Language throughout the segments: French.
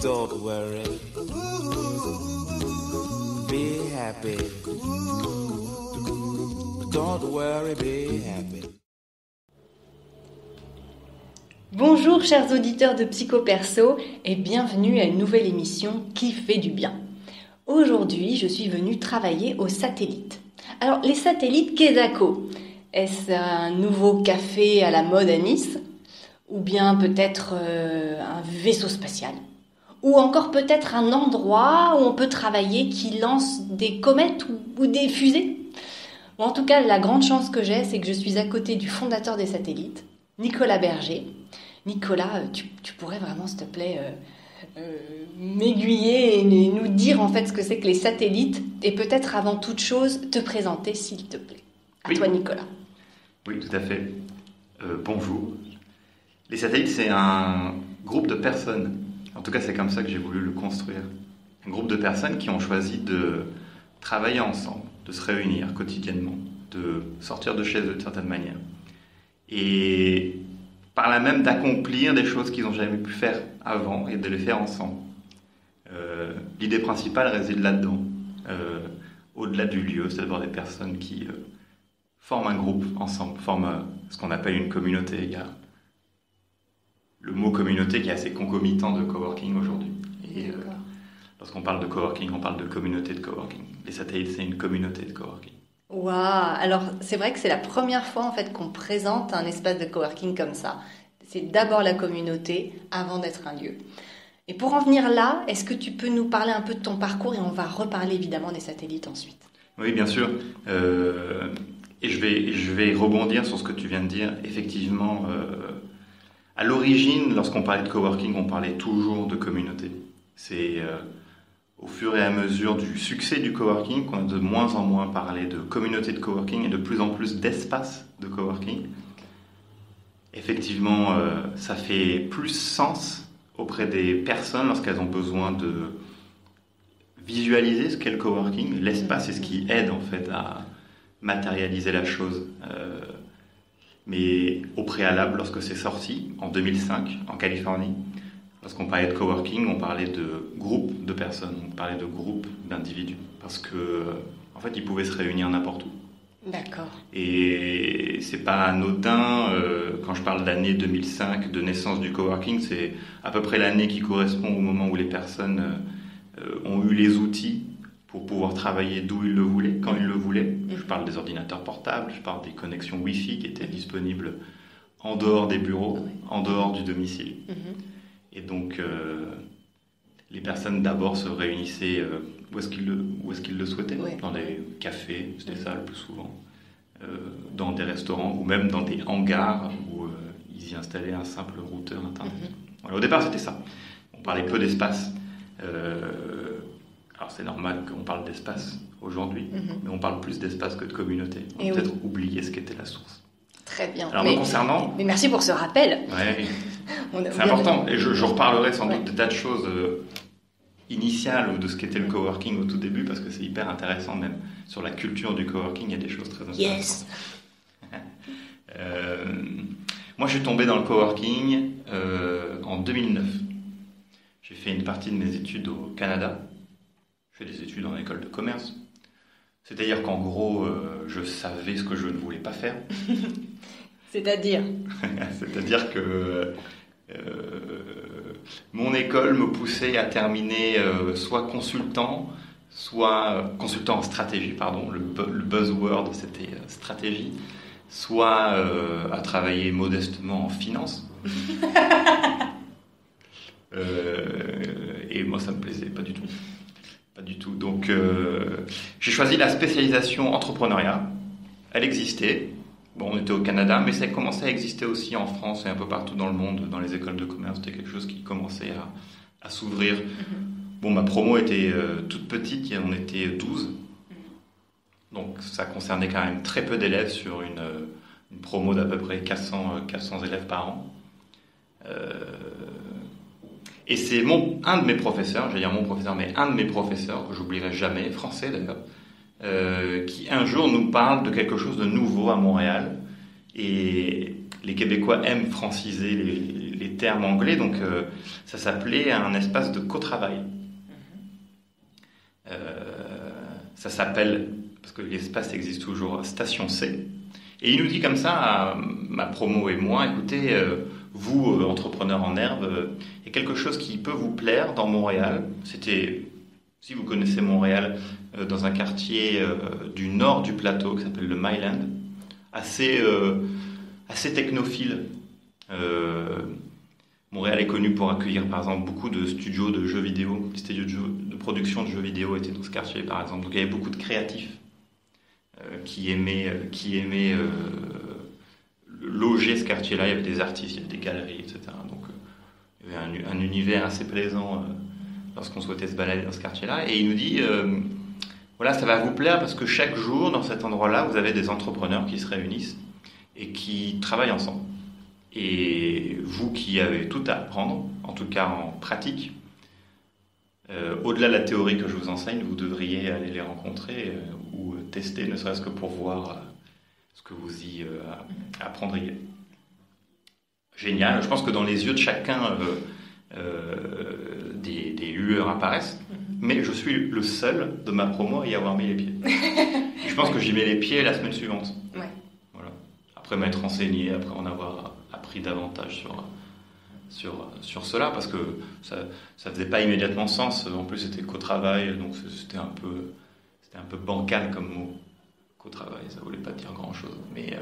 Don't worry. Be happy. Don't worry, be happy. Bonjour chers auditeurs de Psycho-Perso et bienvenue à une nouvelle émission qui fait du bien. Aujourd'hui, je suis venue travailler au Satellite. Alors, les satellites Quedaco, est-ce un nouveau café à la mode à Nice? Ou bien peut-être un vaisseau spatial? Ou encore peut-être un endroit où on peut travailler qui lance des comètes ou des fusées? Bon, en tout cas, la grande chance que j'ai, c'est que je suis à côté du fondateur des satellites, Nicolas Berger. Nicolas, tu pourrais vraiment, s'il te plaît, m'aiguiller et nous dire en fait ce que c'est que les satellites et peut-être avant toute chose te présenter s'il te plaît. À toi Nicolas. Oui, tout à fait. Bonjour. Les satellites, c'est un groupe de personnes. En tout cas, c'est comme ça que j'ai voulu le construire. Un groupe de personnes qui ont choisi de travailler ensemble, de se réunir quotidiennement, de sortir de chez eux de certaine manière. Et par là même d'accomplir des choses qu'ils n'ont jamais pu faire avant et de les faire ensemble. L'idée principale réside là-dedans, au-delà du lieu, c'est d'avoir des personnes qui forment un groupe ensemble, forment ce qu'on appelle une communauté. Il y a le mot communauté qui est assez concomitant de coworking aujourd'hui. Et lorsqu'on parle de coworking, on parle de communauté de coworking. Les satellites, c'est une communauté de coworking. Waouh! Alors, c'est vrai que c'est la première fois en fait qu'on présente un espace de coworking comme ça. C'est d'abord la communauté avant d'être un lieu. Et pour en venir là, est-ce que tu peux nous parler un peu de ton parcours et on va reparler évidemment des satellites ensuite? Oui, bien sûr. Et je vais rebondir sur ce que tu viens de dire. Effectivement, à l'origine, lorsqu'on parlait de coworking, on parlait toujours de communauté. C'est au fur et à mesure du succès du coworking qu'on a de moins en moins parlé de communauté de coworking et de plus en plus d'espace de coworking. Effectivement, ça fait plus sens auprès des personnes lorsqu'elles ont besoin de visualiser ce qu'est le coworking. L'espace est ce qui aide en fait à matérialiser la chose. Mais au préalable, lorsque c'est sorti, en 2005, en Californie, lorsqu'on parlait de coworking, on parlait de groupes de personnes, on parlait de groupes d'individus. Parce que, en fait, ils pouvaient se réunir n'importe où. D'accord. Et c'est pas anodin, quand je parle d'année 2005, de naissance du coworking, c'est à peu près l'année qui correspond au moment où les personnes ont eu les outils pour pouvoir travailler d'où ils le voulaient, quand ils le voulaient. Je parle des ordinateurs portables, je parle des connexions Wi-Fi qui étaient disponibles en dehors des bureaux, en dehors du domicile. Et donc, les personnes d'abord se réunissaient où est-ce qu'ils le souhaitaient, dans des cafés, c'était ça le plus souvent, dans des restaurants ou même dans des hangars où ils y installaient un simple routeur internet. Voilà, au départ, c'était ça. On parlait peu d'espace. Alors, c'est normal qu'on parle d'espace aujourd'hui, mais on parle plus d'espace que de communauté. On a peut-être oublié ce qu'était la source. Très bien. Alors, me concernant... Mais merci pour ce rappel. Ouais, c'est important. Et je reparlerai sans doute de tas de choses initiales de ce qu'était le coworking au tout début, parce que c'est hyper intéressant même. Sur la culture du coworking, il y a des choses très intéressantes. Moi, je suis tombé dans le coworking en 2009. J'ai fait une partie de mes études au Canada. Je fais des études en école de commerce. C'est-à-dire qu'en gros, je savais ce que je ne voulais pas faire. C'est-à-dire C'est-à-dire que mon école me poussait à terminer soit consultant en stratégie, pardon, le buzzword c'était stratégie, soit à travailler modestement en finance. Et moi ça me plaisait pas du tout. Pas du tout. Donc, j'ai choisi la spécialisation entrepreneuriat. Elle existait. Bon, on était au Canada, mais ça commençait à exister aussi en France et un peu partout dans le monde, dans les écoles de commerce. C'était quelque chose qui commençait à s'ouvrir. Bon, ma promo était toute petite, on était 12. Donc, ça concernait quand même très peu d'élèves sur une promo d'à peu près 400 élèves par an. Et c'est un de mes professeurs, j'allais dire mon professeur, mais un de mes professeurs, que j'oublierai jamais, français d'ailleurs, qui un jour nous parle de quelque chose de nouveau à Montréal. Et les Québécois aiment franciser les termes anglais, donc ça s'appelait un espace de co-travail. Ça s'appelle, parce que l'espace existe toujours, Station C. Et il nous dit comme ça, à ma promo et moi, écoutez, vous, entrepreneurs en herbe, il y a quelque chose qui peut vous plaire dans Montréal. C'était, si vous connaissez Montréal, dans un quartier du nord du plateau qui s'appelle le Myland, assez technophile. Montréal est connu pour accueillir par exemple beaucoup de studios de jeux vidéo, des studios de production de jeux vidéo étaient dans ce quartier par exemple. Donc il y avait beaucoup de créatifs qui aimaient loger ce quartier-là. Il y avait des artistes, il y avait des galeries, etc. Donc il y avait un univers assez plaisant lorsqu'on souhaitait se balader dans ce quartier-là. Et il nous dit, voilà, ça va vous plaire parce que chaque jour dans cet endroit-là, vous avez des entrepreneurs qui se réunissent et qui travaillent ensemble. Et vous qui avez tout à apprendre, en tout cas en pratique, au-delà de la théorie que je vous enseigne, vous devriez aller les rencontrer ou tester, ne serait-ce que pour voir ce que vous y apprendriez. Génial, je pense que dans les yeux de chacun, des lueurs apparaissent, mais je suis le seul de ma promo à y avoir mis les pieds. Je pense que j'y mets les pieds la semaine suivante. Ouais. Voilà. Après m'être renseigné, après en avoir appris davantage sur cela, parce que ça faisait pas immédiatement sens. En plus, c'était co-travail, donc c'était un peu bancal comme mot. Co-travail, ça voulait pas dire grand-chose. Mais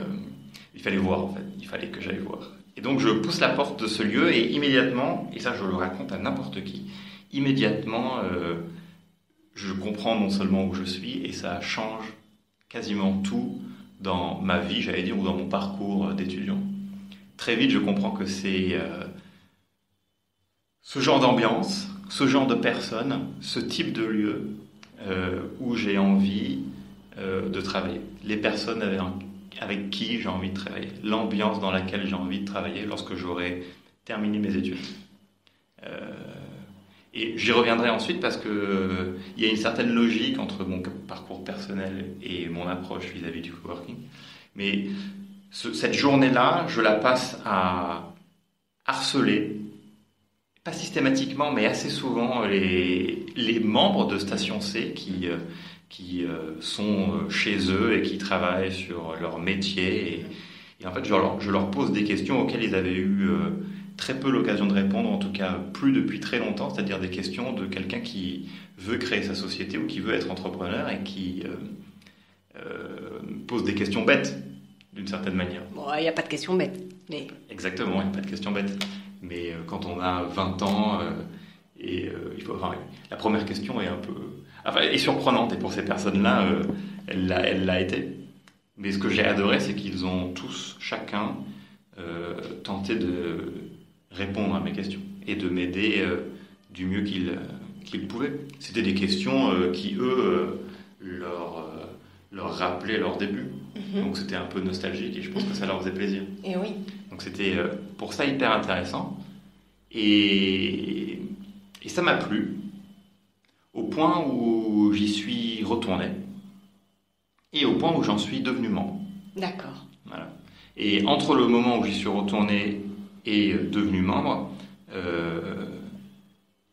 il fallait voir, en fait. Il fallait que j'aille voir. Et donc, je pousse la porte de ce lieu et immédiatement, et ça, je le raconte à n'importe qui, immédiatement, je comprends non seulement où je suis, et ça change quasiment tout dans ma vie, j'allais dire, ou dans mon parcours d'étudiant. Très vite, je comprends que c'est ce genre d'ambiance, ce genre de personnes, ce type de lieu où j'ai envie de travailler. Les personnes avec qui j'ai envie de travailler. L'ambiance dans laquelle j'ai envie de travailler lorsque j'aurai terminé mes études. Et j'y reviendrai ensuite parce que il y a une certaine logique entre mon parcours personnel et mon approche vis-à-vis du coworking. Mais cette journée-là, je la passe à harceler, pas systématiquement, mais assez souvent, les membres de Station C qui sont chez eux et qui travaillent sur leur métier. Et en fait, je leur pose des questions auxquelles ils avaient eu très peu l'occasion de répondre, en tout cas plus depuis très longtemps, c'est-à-dire des questions de quelqu'un qui veut créer sa société ou qui veut être entrepreneur et qui pose des questions bêtes, d'une certaine manière. Bon, il n'y a pas de questions bêtes. Mais... Exactement, il n'y a pas de questions bêtes. Mais quand on a 20 ans, la première question est un peu... est surprenante, et pour ces personnes-là, elle l'a été. Mais ce que j'ai adoré, c'est qu'ils ont tous, chacun, tenté de répondre à mes questions et de m'aider du mieux qu'ils pouvaient. C'était des questions qui, eux, leur rappelaient leur début. Donc c'était un peu nostalgique et je pense que ça leur faisait plaisir. Et oui. Donc c'était pour ça hyper intéressant. Et ça m'a plu au point où j'y suis retourné et au point où j'en suis devenu membre. D'accord. Voilà. Et entre le moment où j'y suis retourné et devenu membre,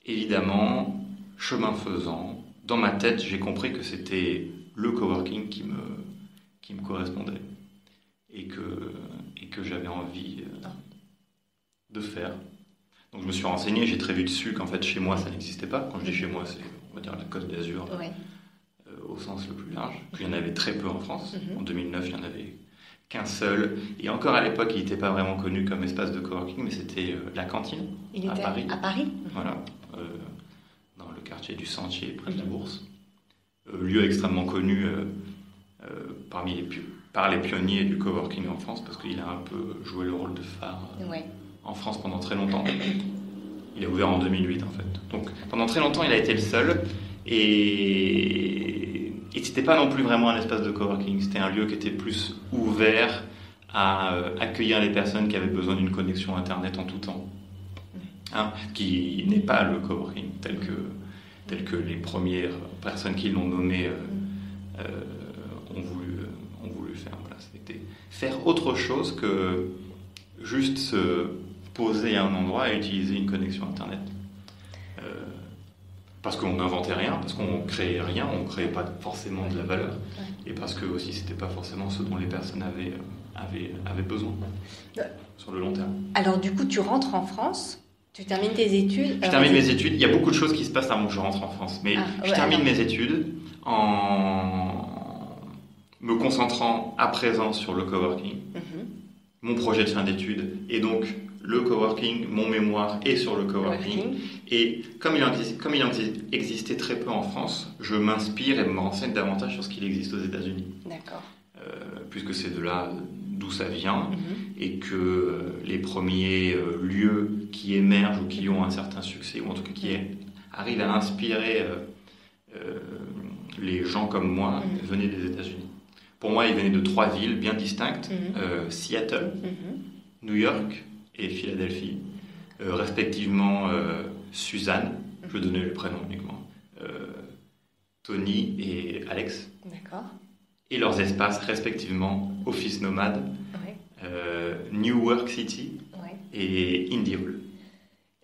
évidemment, chemin faisant, dans ma tête, j'ai compris que c'était le coworking qui me correspondait et que j'avais envie de faire. Donc je me suis renseigné, j'ai très vite su qu'en fait chez moi ça n'existait pas. Quand je dis chez moi, c'est on va dire la Côte d'Azur, Ouais. Au sens le plus large. Qu'il y en avait très peu en France. En 2009, il n'y en avait qu'un seul. Et encore à l'époque, il n'était pas vraiment connu comme espace de coworking, mais c'était la cantine Il à était Paris. À Paris. Voilà, dans le quartier du Sentier, près de la Bourse. Lieu extrêmement connu par les pionniers du coworking en France, parce qu'il a un peu joué le rôle de phare Ouais. en France pendant très longtemps. Il a ouvert en 2008 en fait. Donc pendant très longtemps, il a été le seul. Et c'était pas non plus vraiment un espace de coworking. C'était un lieu qui était plus ouvert à accueillir les personnes qui avaient besoin d'une connexion internet en tout temps. Qui n'est pas le coworking tel que les premières personnes qui l'ont nommé ont voulu faire. Voilà, c'était faire autre chose que juste se poser à un endroit et utiliser une connexion Internet. Parce qu'on n'inventait rien, parce qu'on créait rien, on ne créait pas forcément de la valeur, et parce que aussi c'était pas forcément ce dont les personnes avaient besoin sur le long terme. Alors du coup, tu rentres en France, tu termines tes études. Je termine mes études, il y a beaucoup de choses qui se passent avant que je rentre en France, mais je termine mes études en me concentrant à présent sur le coworking, mon projet de fin d'études, et donc le coworking, mon mémoire est sur le coworking. Et comme il en existait très peu en France, je m'inspire et me renseigne davantage sur ce qu'il existe aux États-Unis. D'accord. Puisque c'est de là d'où ça vient, et que les premiers lieux qui émergent ou qui ont un certain succès, ou en tout cas qui arrivent à inspirer les gens comme moi, venaient des États-Unis. Pour moi, ils venaient de 3 villes bien distinctes, Seattle, New York et Philadelphie, respectivement Suzanne, je vais donner le prénom uniquement, Tony et Alex. D'accord. Et leurs espaces respectivement Office Nomade, New Work City et Indie Hall.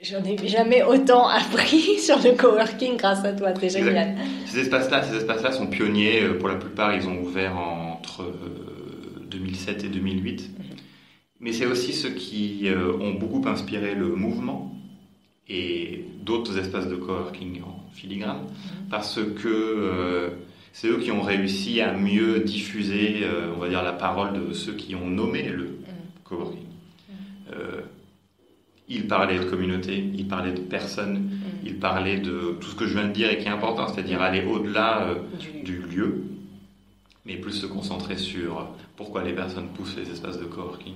J'en ai jamais autant appris sur le coworking grâce à toi, c'est génial. Ces espaces-là sont pionniers. Pour la plupart, ils ont ouvert entre 2007 et 2008. Mais c'est aussi ceux qui ont beaucoup inspiré le mouvement et d'autres espaces de coworking en filigrane, parce que c'est eux qui ont réussi à mieux diffuser, on va dire, la parole de ceux qui ont nommé le coworking. Ils parlaient de communauté, ils parlaient de personnes, ils parlaient de tout ce que je viens de dire et qui est important, c'est-à-dire aller au-delà du lieu, mais plus se concentrer sur pourquoi les personnes poussent les espaces de coworking,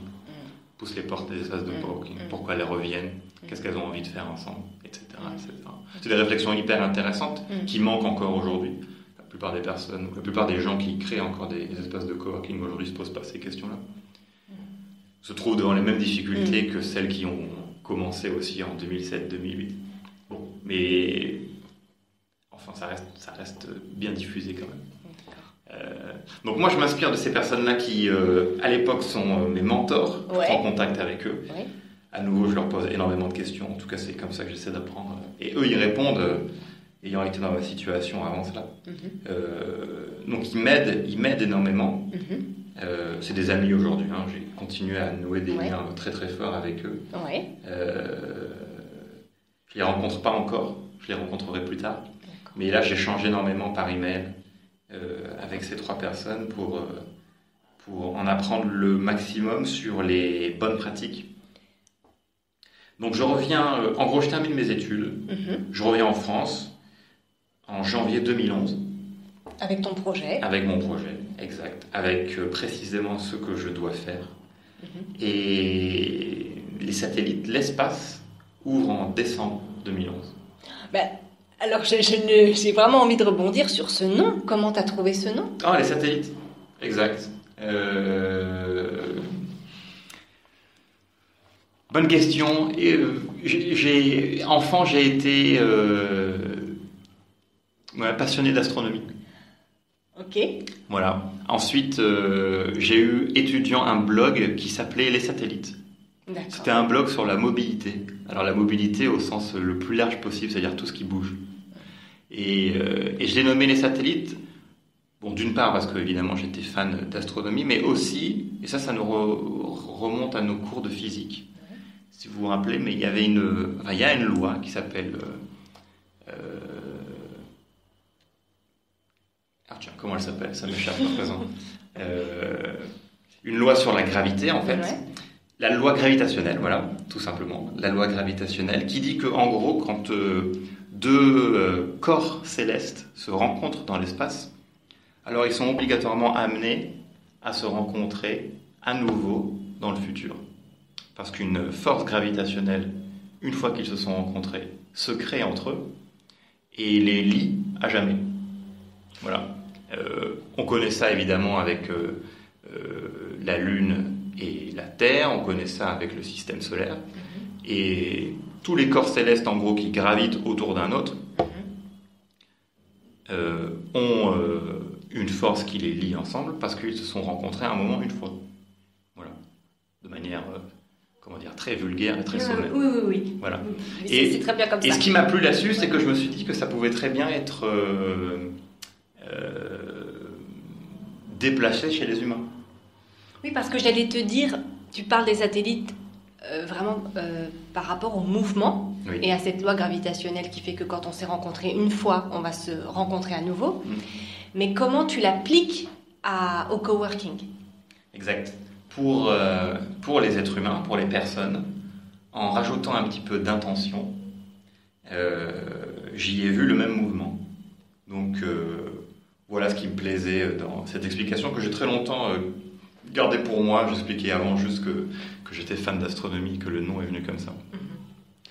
poussent les portes des espaces de coworking, pourquoi elles reviennent, qu'est-ce qu'elles ont envie de faire ensemble, etc. C'est des réflexions hyper intéressantes qui manquent encore aujourd'hui. La plupart des personnes, la plupart des gens qui créent encore des espaces de coworking aujourd'hui ne se posent pas ces questions-là. Se trouvent devant les mêmes difficultés que celles qui ont commencé aussi en 2007-2008. Bon, mais enfin, ça reste bien diffusé quand même. Donc moi, je m'inspire de ces personnes-là qui, à l'époque, sont mes mentors. Je prends contact avec eux. À nouveau, je leur pose énormément de questions. En tout cas, c'est comme ça que j'essaie d'apprendre. Et eux, ils répondent, ayant été dans ma situation avant cela. Donc, ils m'aident énormément. C'est des amis aujourd'hui. J'ai continué à nouer des liens très très forts avec eux. Je les rencontre pas encore. Je les rencontrerai plus tard. Mais là, j'échange énormément par email avec ces 3 personnes pour en apprendre le maximum sur les bonnes pratiques. Donc je reviens, en gros je termine mes études, je reviens en France en janvier 2011. Avec ton projet ? Avec mon projet, exact. Avec précisément ce que je dois faire. Et les satellites, l'espace, ouvre en décembre 2011. Alors j'ai vraiment envie de rebondir sur ce nom. Comment tu as trouvé ce nom ? Les satellites, exact. Bonne question. Enfant, j'ai été passionné d'astronomie. Ok. Voilà. Ensuite, j'ai eu étudiant un blog qui s'appelait Les Satellites. D'accord. C'était un blog sur la mobilité. Alors la mobilité au sens le plus large possible, c'est-à-dire tout ce qui bouge. Et je l'ai nommé Les Satellites. Bon, d'une part parce que évidemment j'étais fan d'astronomie, mais aussi, et ça nous remonte à nos cours de physique. Si vous vous rappelez, mais il y a une loi qui s'appelle tiens, comment elle s'appelle ? Ça m'échappe à présent. Une loi sur la gravité, en fait. La loi gravitationnelle, voilà, tout simplement. La loi gravitationnelle qui dit que, en gros, quand 2 corps célestes se rencontrent dans l'espace, alors ils sont obligatoirement amenés à se rencontrer à nouveau dans le futur. Parce qu'une force gravitationnelle, une fois qu'ils se sont rencontrés, se crée entre eux et les lie à jamais. Voilà. On connaît ça évidemment avec la Lune et la Terre, on connaît ça avec le système solaire. Et tous les corps célestes, en gros, qui gravitent autour d'un autre, ont une force qui les lie ensemble parce qu'ils se sont rencontrés à un moment, une fois. Voilà. De manière très vulgaire et très sommaire. Oui. Voilà. Mais Et- c'est très bien comme ça. Et ce qui m'a plu là-dessus, c'est que je me suis dit que ça pouvait très bien être déplacé chez les humains. Oui, parce que j'allais te dire, tu parles des satellites vraiment par rapport au mouvement Oui. et à cette loi gravitationnelle qui fait que quand on s'est rencontré une fois, on va se rencontrer à nouveau. Mais comment tu l'appliques au coworking? Exact. Pour les êtres humains, pour les personnes, en rajoutant un petit peu d'intention, j'y ai vu le même mouvement. Donc voilà ce qui me plaisait dans cette explication que j'ai très longtemps gardée pour moi. J'expliquais avant juste que j'étais fan d'astronomie, que le nom est venu comme ça.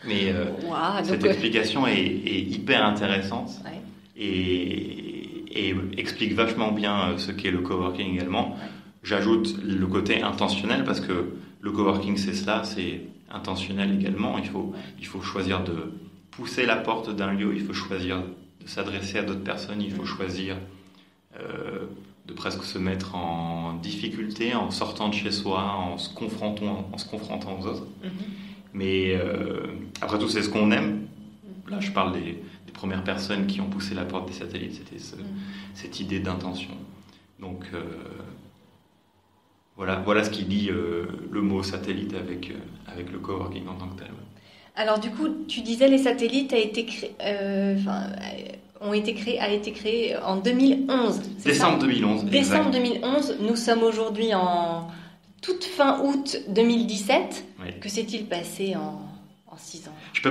Mais Waouh, cette donc, explication est hyper intéressante ouais. et explique vachement bien ce qu'est le coworking également. J'ajoute le côté intentionnel parce que le coworking c'est cela, c'est intentionnel également. Il faut choisir de pousser la porte d'un lieu, il faut choisir de s'adresser à d'autres personnes, il faut choisir de presque se mettre en difficulté en sortant de chez soi, en se confrontant aux autres. Mais après tout, c'est ce qu'on aime. Là, je parle des premières personnes qui ont poussé la porte des satellites, c'était cette idée d'intention. Donc voilà ce qui lie le mot satellite avec le coworking en tant que tel. Alors du coup, tu disais les satellites a été créé en 2011. c'est ça? Décembre 2011. Décembre exact. 2011, nous sommes aujourd'hui en toute fin août 2017. Oui. Que s'est-il passé en 6 ans? Je peux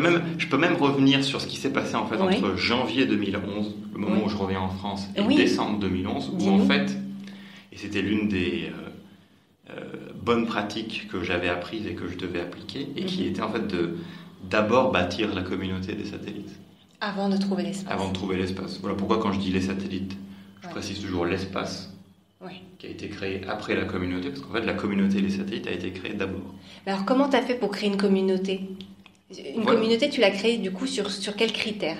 même revenir sur ce qui s'est passé en fait Oui. entre janvier 2011, le moment Oui. où je reviens en France, et Oui. décembre 2011, où Dis-nous. en fait, et c'était l'une des bonnes pratiques que j'avais apprises et que je devais appliquer, et qui était en fait d'abord bâtir la communauté des satellites, Avant de trouver l'espace. avant de trouver l'espace. Voilà pourquoi quand je dis les satellites, je Ouais. précise toujours l'espace Oui. qui a été créé après la communauté, parce qu'en fait la communauté les satellites a été créée d'abord. Mais alors comment tu as fait pour créer une communauté? Une Voilà. communauté, tu l'as créée du coup sur quels critères?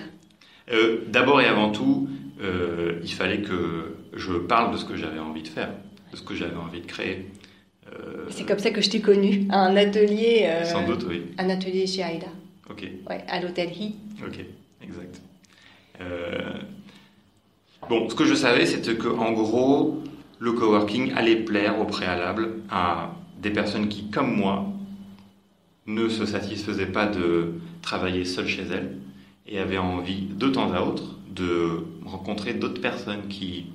D'abord et avant tout, il fallait que je parle de ce que j'avais envie de faire, de ce que j'avais envie de créer. C'est comme ça que je t'ai connu, à un atelier. Sans doute, oui. Un atelier chez Aïda, Ok, ouais, à l'hôtel Hi. ok, exact. Bon, ce que je savais, c'était que en gros, le coworking allait plaire au préalable à des personnes qui, comme moi, ne se satisfaisaient pas de travailler seul chez elles et avaient envie, de temps à autre, de rencontrer d'autres personnes qui,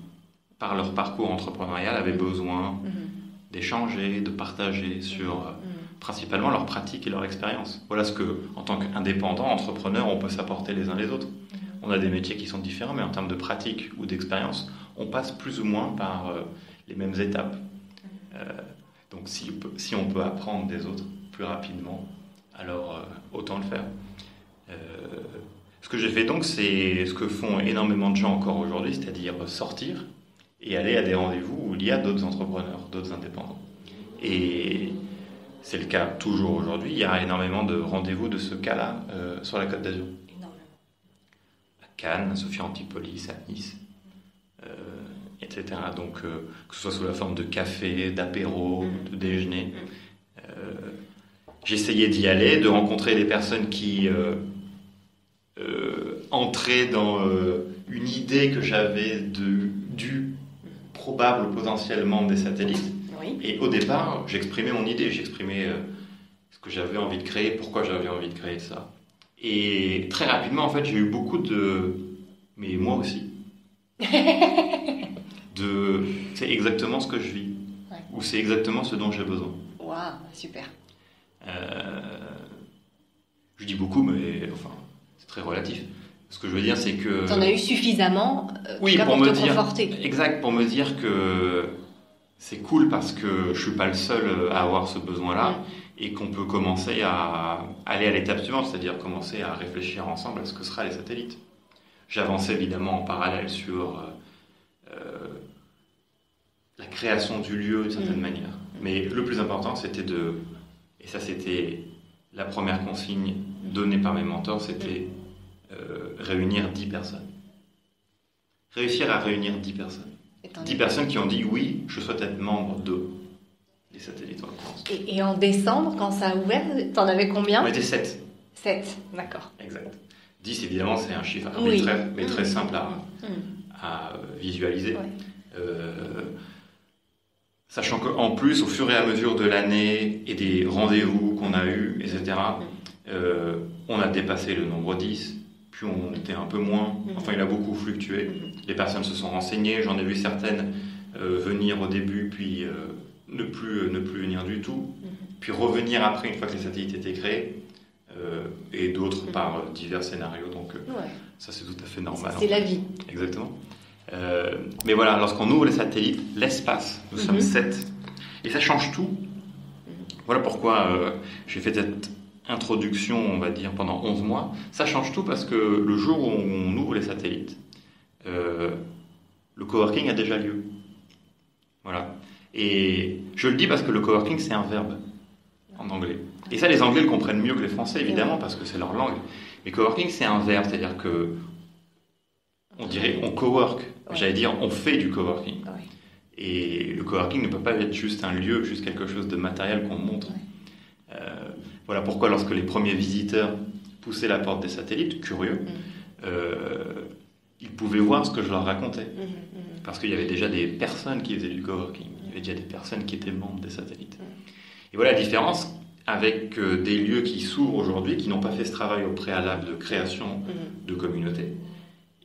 par leur parcours entrepreneurial, avaient besoin d'échanger, de partager sur principalement leurs pratiques et leur expérience. Voilà ce que, en tant qu'indépendant, entrepreneur, on peut s'apporter les uns les autres. On a des métiers qui sont différents, mais en termes de pratique ou d'expérience, on passe plus ou moins par les mêmes étapes. Donc si on peut apprendre des autres plus rapidement, alors autant le faire. Ce que j'ai fait donc, c'est ce que font énormément de gens encore aujourd'hui, c'est-à-dire sortir et aller à des rendez-vous où il y a d'autres entrepreneurs, d'autres indépendants. Et c'est le cas toujours aujourd'hui. Il y a énormément de rendez-vous de ce cas-là sur la Côte d'Azur. Énormément. À Cannes, à Sophia Antipolis, à Nice, etc. Donc, que ce soit sous la forme de café, d'apéro, de déjeuner. J'essayais d'y aller, de rencontrer des personnes qui entraient dans une idée que j'avais du probable potentiellement des satellites. Oui. Et au départ, j'exprimais mon idée, j'exprimais ce que j'avais envie de créer, pourquoi j'avais envie de créer ça. Et très rapidement, en fait, j'ai eu beaucoup de... Mais moi aussi. C'est exactement ce que je vis. Ouais. Ou c'est exactement ce dont j'ai besoin. Waouh, super. Je dis beaucoup, mais enfin, c'est très relatif. Ce que je veux dire, c'est que... T'en as eu suffisamment Oui, pour pour me te dire... conforter. Exact, pour me dire que c'est cool parce que je suis pas le seul à avoir ce besoin-là et qu'on peut commencer à aller à l'étape suivante, c'est-à-dire commencer à réfléchir ensemble à ce que sera les satellites. J'avance évidemment en parallèle sur la création du lieu d'une certaine manière. Mais le plus important, c'était et ça c'était la première consigne donnée par mes mentors, c'était réunir 10 personnes. Réussir à réunir 10 personnes. 10 personnes qui ont dit oui, je souhaite être membre de. les satellites en l'occurrence. Et en décembre, quand ça a ouvert, t'en avais combien? On était 7. 7, d'accord. Exact. 10, évidemment, c'est un chiffre arbitraire, mais très simple à visualiser. Ouais. Sachant qu'en plus, au fur et à mesure de l'année et des rendez-vous qu'on a eus, etc., on a dépassé le nombre 10, puis on était un peu moins. Enfin, il a beaucoup fluctué. Les personnes se sont renseignées. J'en ai vu certaines venir au début, puis ne plus venir du tout, puis revenir après une fois que les satellites étaient créés, et d'autres par divers scénarios. Donc ça, c'est tout à fait normal. C'est la vie. Exactement. Mais voilà, lorsqu'on ouvre les satellites, l'espace, nous sommes 7, et ça change tout. Voilà pourquoi j'ai fait cette introduction, on va dire, pendant 11 mois. Ça change tout parce que le jour où on ouvre les satellites, le coworking a déjà lieu. Voilà. Et je le dis parce que le coworking, c'est un verbe en anglais. Et ça, les Anglais le comprennent mieux que les Français, évidemment, parce que c'est leur langue. Mais coworking, c'est un verbe, c'est-à-dire que on dirait on cowork. J'allais dire on fait du coworking. Et le coworking ne peut pas être juste un lieu, juste quelque chose de matériel qu'on montre. Voilà pourquoi lorsque les premiers visiteurs poussaient la porte des satellites, curieux, ils pouvaient voir ce que je leur racontais. Parce qu'il y avait déjà des personnes qui faisaient du coworking. Il y avait déjà des personnes qui étaient membres des satellites. Et voilà la différence avec des lieux qui s'ouvrent aujourd'hui, qui n'ont pas fait ce travail au préalable de création de communauté,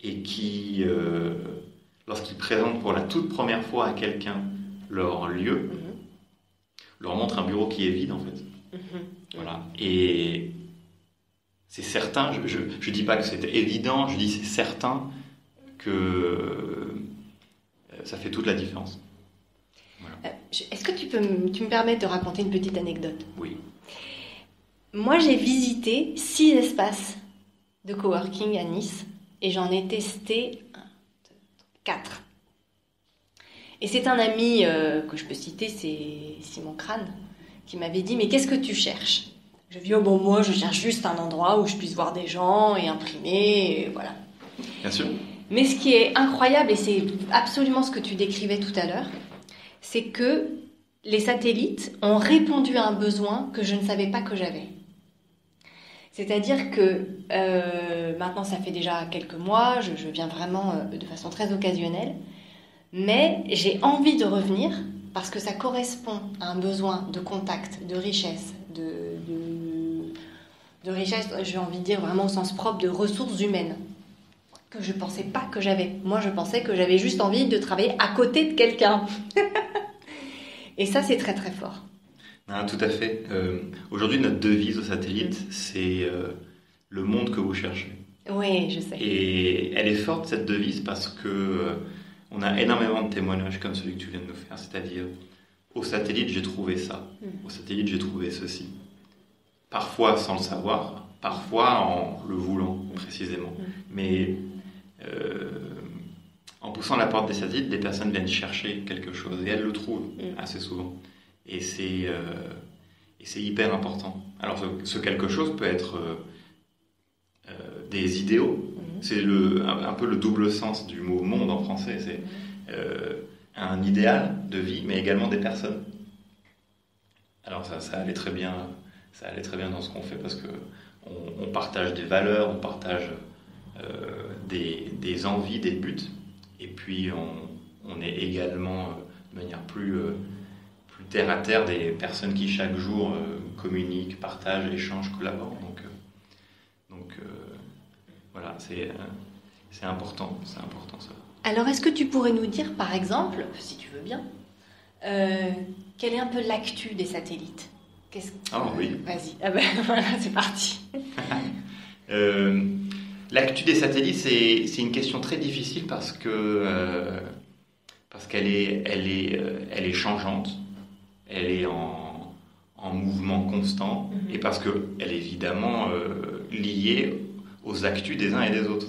et qui, lorsqu'ils présentent pour la toute première fois à quelqu'un leur lieu, leur montrent un bureau qui est vide en fait. Voilà. Et c'est certain, je dis pas que c'était évident, je dis c'est certain que ça fait toute la différence. Voilà. Est-ce que tu me permets de raconter une petite anecdote? Oui. Moi, j'ai visité 6 espaces de coworking à Nice et j'en ai testé 4. Et c'est un ami que je peux citer, c'est Simon Crane, qui m'avait dit « Mais qu'est-ce que tu cherches ?» Je lui ai dit « Oh bon, moi, je cherche juste un endroit où je puisse voir des gens et imprimer, et voilà. » Bien sûr. Mais ce qui est incroyable, et c'est absolument ce que tu décrivais tout à l'heure, c'est que les satellites ont répondu à un besoin que je ne savais pas que j'avais. C'est-à-dire que maintenant, ça fait déjà quelques mois, je viens vraiment de façon très occasionnelle, mais j'ai envie de revenir parce que ça correspond à un besoin de contact, de richesse, de richesse, j'ai envie de dire vraiment au sens propre, de ressources humaines, que je ne pensais pas que j'avais. Moi, je pensais que j'avais juste envie de travailler à côté de quelqu'un. Et ça, c'est très très fort. Ah, tout à fait. Aujourd'hui, notre devise au satellite, c'est le monde que vous cherchez. Oui, je sais. Et elle est forte, cette devise, parce que on a énormément de témoignages comme celui que tu viens de nous faire, c'est-à-dire au satellite, j'ai trouvé ça. Au satellite, j'ai trouvé ceci. Parfois sans le savoir, parfois en le voulant précisément. Mais en poussant la porte des satellites, des personnes viennent chercher quelque chose et elles le trouvent assez souvent. Et c'est hyper important. Alors ce quelque chose peut être des idéaux. C'est un peu le double sens du mot monde en français. C'est un idéal de vie, mais également des personnes. Alors ça allait très bien. Ça allait très bien dans ce qu'on fait parce que on partage des valeurs, on partage des envies, des buts, et puis on est également de manière plus terre à terre des personnes qui chaque jour communiquent, partagent, échangent, collaborent. Donc voilà, c'est important ça. Alors, est-ce que tu pourrais nous dire, par exemple, si tu veux bien, quelle est un peu l'actu des satellites? Oui. Vas-y, voilà, c'est parti. L'actu des satellites, c'est une question très difficile parce qu'elle est changeante, elle est en mouvement constant, et parce qu'elle est évidemment liée aux actus des uns et des autres.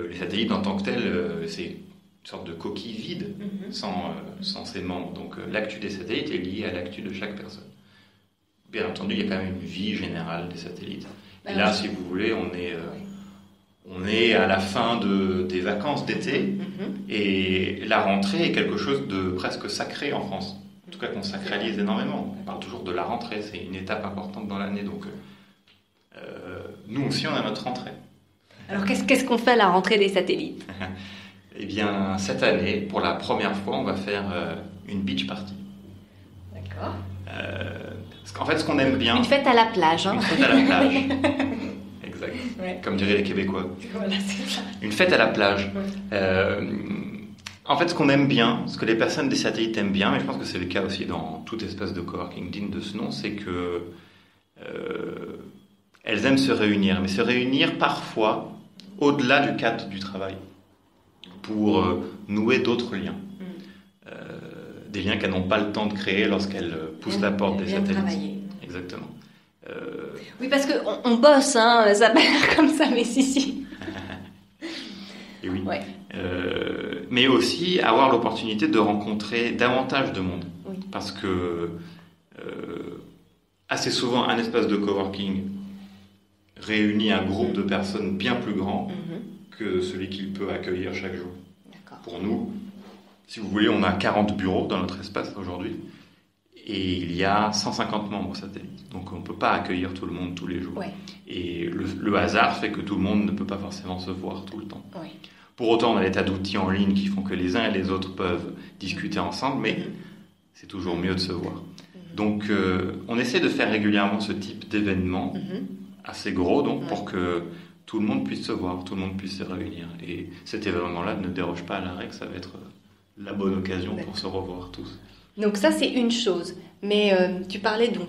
Les satellites en tant que tels, c'est une sorte de coquille vide sans ses membres. Donc l'actu des satellites est lié à l'actu de chaque personne. Bien entendu, il y a quand même une vie générale des satellites. Et là, si vous voulez, on est à la fin des vacances d'été, et la rentrée est quelque chose de presque sacré en France. tout cas qu'on sacralise énormément. On parle toujours de la rentrée, c'est une étape importante dans l'année, donc nous aussi on a notre rentrée. Alors qu'est-ce qu'on fait à la rentrée des satellites? Eh bien, cette année, pour la première fois, on va faire une beach party. D'accord. Parce qu'en fait, ce qu'on aime bien... Une fête à la plage. Hein. Une fête à la plage. Exact. Ouais. Comme diraient les Québécois. Voilà, c'est ça. Une fête à la plage. Ouais. En fait, ce qu'on aime bien, ce que les personnes des satellites aiment bien, mais je pense que c'est le cas aussi dans tout espace de coworking digne de ce nom, c'est que elles aiment se réunir, mais se réunir parfois au-delà du cadre du travail, pour nouer d'autres liens. Des liens qu'elles n'ont pas le temps de créer lorsqu'elles poussent la porte des satellites. Travailler. Exactement. Oui, parce qu'on bosse, hein, ça part comme ça, mais si. Et oui. Ouais. Mais aussi avoir l'opportunité de rencontrer davantage de monde. Oui. Parce que assez souvent, un espace de coworking réunit un groupe de personnes bien plus grand que celui qu'il peut accueillir chaque jour. D'accord. Pour nous, si vous voulez, on a 40 bureaux dans notre espace aujourd'hui et il y a 150 membres satellites. Donc on ne peut pas accueillir tout le monde tous les jours. Ouais. Et le hasard fait que tout le monde ne peut pas forcément se voir tout le temps. Ouais. Pour autant, on a des tas d'outils en ligne qui font que les uns et les autres peuvent discuter ensemble, mais c'est toujours mieux de se voir. Donc on essaie de faire régulièrement ce type d'événement, assez gros donc, pour que tout le monde puisse se voir, tout le monde puisse se réunir. Et cet événement-là ne déroge pas à la règle, ça va être la bonne occasion pour se revoir tous. Donc ça, c'est une chose. Mais tu parlais donc,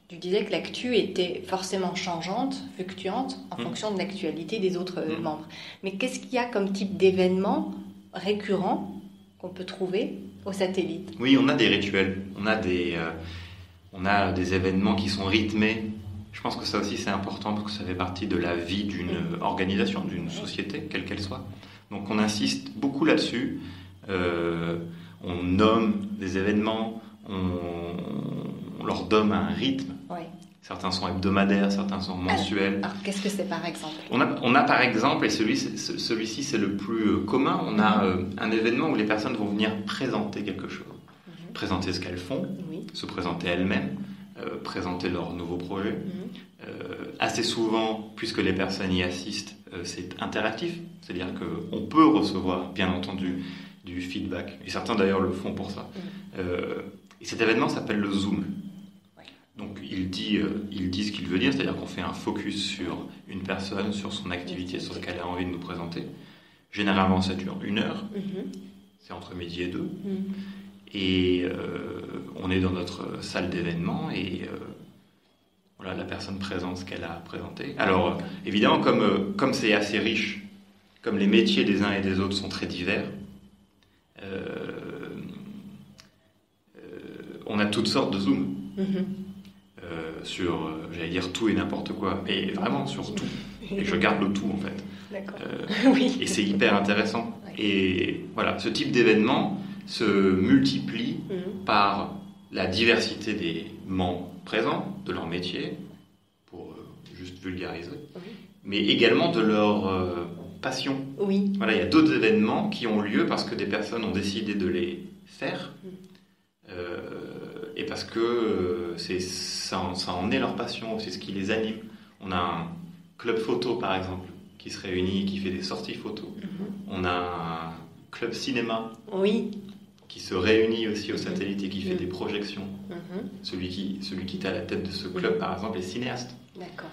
tu disais que l'actu était forcément changeante, fluctuante, en fonction de l'actualité des autres membres. Mais qu'est-ce qu'il y a comme type d'événement récurrent qu'on peut trouver au satellite? Oui, on a des rituels, on a des événements qui sont rythmés. Je pense que ça aussi c'est important parce que ça fait partie de la vie d'une organisation, d'une société, quelle qu'elle soit. Donc on insiste beaucoup là-dessus. On nomme des événements, on leur donne un rythme. Oui. Certains sont hebdomadaires, certains sont mensuels. Alors qu'est-ce que c'est par exemple? On a par exemple, et celui-ci c'est le plus commun, on a un événement où les personnes vont venir présenter quelque chose. Présenter ce qu'elles font, se présenter elles-mêmes, présenter leurs nouveaux projets. Assez souvent, puisque les personnes y assistent, c'est interactif, c'est-à-dire qu'on peut recevoir, bien entendu, du feedback, et certains d'ailleurs le font pour ça. Et cet événement s'appelle le Zoom. Donc il dit ce qu'il veut dire, c'est-à-dire qu'on fait un focus sur une personne, sur son activité, sur ce qu'elle a envie de nous présenter. Généralement, ça dure 1 heure, c'est entre midi et 2. Et on est dans notre salle d'événement et voilà, la personne présente ce qu'elle a présenté. Alors, évidemment, comme c'est assez riche, comme les métiers des uns et des autres sont très divers, on a toutes sortes de Zoom. Sur, j'allais dire tout et n'importe quoi, mais vraiment sur tout. Et je garde le tout, en fait. D'accord. Et c'est hyper intéressant. Et voilà, ce type d'événement se multiplie par la diversité des membres présents, de leur métier, pour juste vulgariser, mais également de leur passion. Oui. Voilà, il y a d'autres événements qui ont lieu parce que des personnes ont décidé de les faire, et parce que ça en est leur passion, c'est ce qui les anime. On a un club photo, par exemple, qui se réunit et qui fait des sorties photos. On a un club cinéma qui se réunit aussi au satellite et qui fait des projections. Celui qui est à la tête de ce club, par exemple, est cinéaste. D'accord.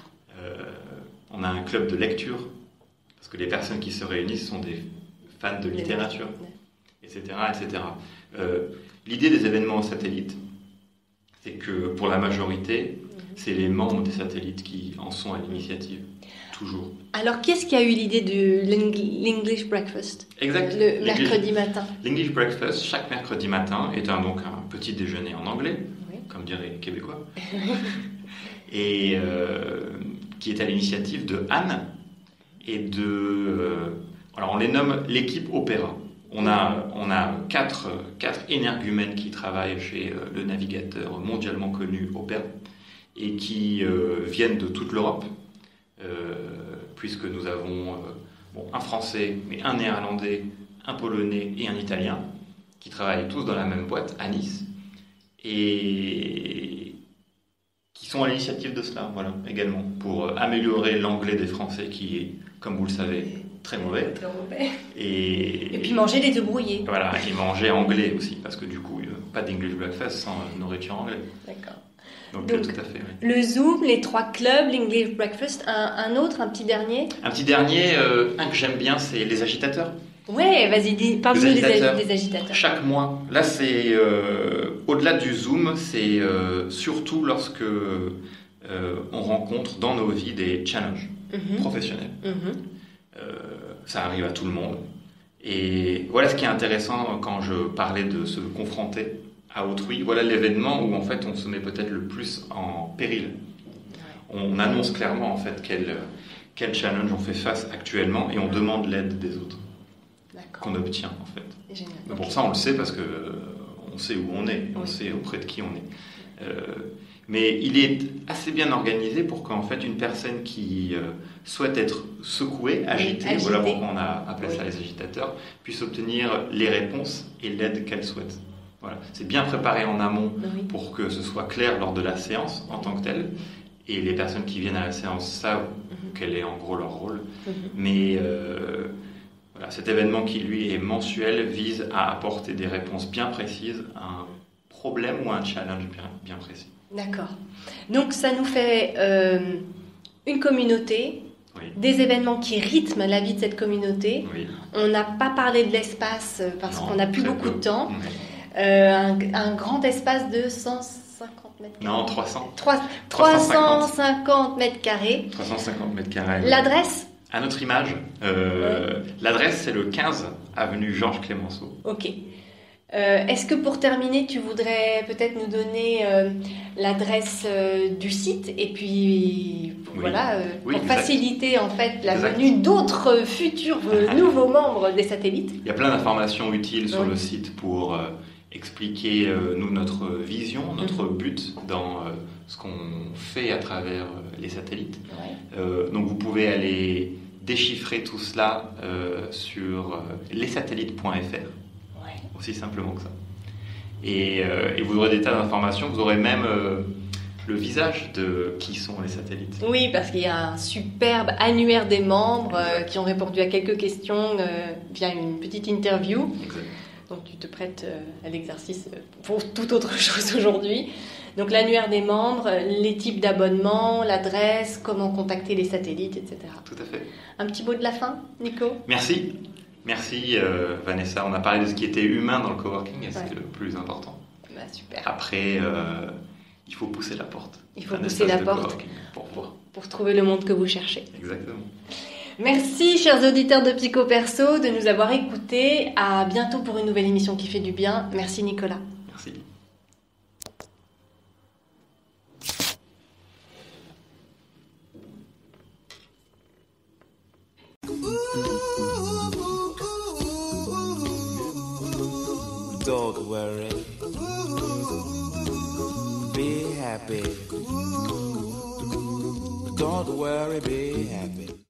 On a un club de lecture, parce que les personnes qui se réunissent sont des fans de littérature, etc. etc. L'idée des événements au satellite, c'est que pour la majorité, c'est les membres des satellites qui en sont à l'initiative, toujours. Alors, qui est-ce qui a eu l'idée de l'English Breakfast? Exact. Le mercredi matin. L'English Breakfast, chaque mercredi matin, est donc un petit déjeuner en anglais, comme diraient les Québécois, et qui est à l'initiative de Anne et alors on les nomme l'équipe Opéra. On a quatre énergumènes qui travaillent chez le navigateur mondialement connu Opéra et qui viennent de toute l'Europe, puisque nous avons un Français, mais un Néerlandais, un Polonais et un Italien, qui travaillent tous dans la même boîte à Nice. et qui sont à l'initiative de cela, voilà, également, pour améliorer l'anglais des Français qui est, comme vous le savez, très mauvais. Très mauvais. Et puis manger des œufs brouillés. Voilà, et manger anglais aussi, parce que du coup, pas d'English breakfast sans nourriture anglaise. D'accord. Donc Donc, tout à fait. Oui. Le Zoom, les 3 clubs, l'English breakfast, un petit dernier. Un petit dernier, un que j'aime bien, c'est les agitateurs. Ouais, vas-y, parle-nous des agitateurs. Chaque mois. Là, c'est au-delà du Zoom, c'est surtout lorsque on rencontre dans nos vies des challenges professionnels. Ça arrive à tout le monde. Et voilà ce qui est intéressant quand je parlais de se confronter à autrui. Voilà l'événement où en fait on se met peut-être le plus en péril. On annonce clairement en fait quel challenge on fait face actuellement et on demande l'aide des autres qu'on obtient en fait. Génial. Mais pour ça on le sait parce que on sait où on est, on sait auprès de qui on est. Mais il est assez bien organisé pour qu'en fait une personne qui souhaite être secouée, agitée, voilà pourquoi on a appelé ça les agitateurs, puisse obtenir les réponses et l'aide qu'elle souhaite. Voilà. C'est bien préparé en amont pour que ce soit clair lors de la séance en tant que telle. Et les personnes qui viennent à la séance savent quel est en gros leur rôle. Mais voilà, cet événement qui lui est mensuel vise à apporter des réponses bien précises à un problème ou à un challenge bien précis. D'accord. Donc ça nous fait une communauté, des événements qui rythment la vie de cette communauté. On n'a pas parlé de l'espace parce qu'on n'a plus beaucoup de temps. Un grand espace de 150 mètres carrés. Non, 300. 350 mètres carrés. 350 mètres carrés. L'adresse ? À notre image. L'adresse, c'est le 15 avenue Georges Clemenceau. Ok. Est-ce que pour terminer, tu voudrais peut-être nous donner l'adresse du site et puis voilà, pour faciliter en fait la venue d'autres futurs nouveaux membres des satellites. Il y a plein d'informations utiles sur le site pour expliquer nous notre vision, notre but dans ce qu'on fait à travers les satellites. Donc vous pouvez aller déchiffrer tout cela sur lessatellites.fr. Aussi simplement que ça. Et vous aurez des tas d'informations, vous aurez même le visage de qui sont les satellites. Oui, parce qu'il y a un superbe annuaire des membres qui ont répondu à quelques questions via une petite interview. Exact. Donc tu te prêtes à l'exercice pour toute autre chose aujourd'hui. Donc l'annuaire des membres, les types d'abonnements, l'adresse, comment contacter les satellites, etc. Tout à fait. Un petit mot de la fin, Nico ? Merci. Merci Vanessa, on a parlé de ce qui était humain dans le coworking et c'est le plus important. Bah, super. Après, il faut pousser la porte. Il faut pousser la porte pour trouver le monde que vous cherchez. Exactement. Merci chers auditeurs de Psycho Perso de nous avoir écoutés. À bientôt pour une nouvelle émission qui fait du bien. Merci Nicolas. Merci. Don't worry. Be happy. Don't worry, be happy.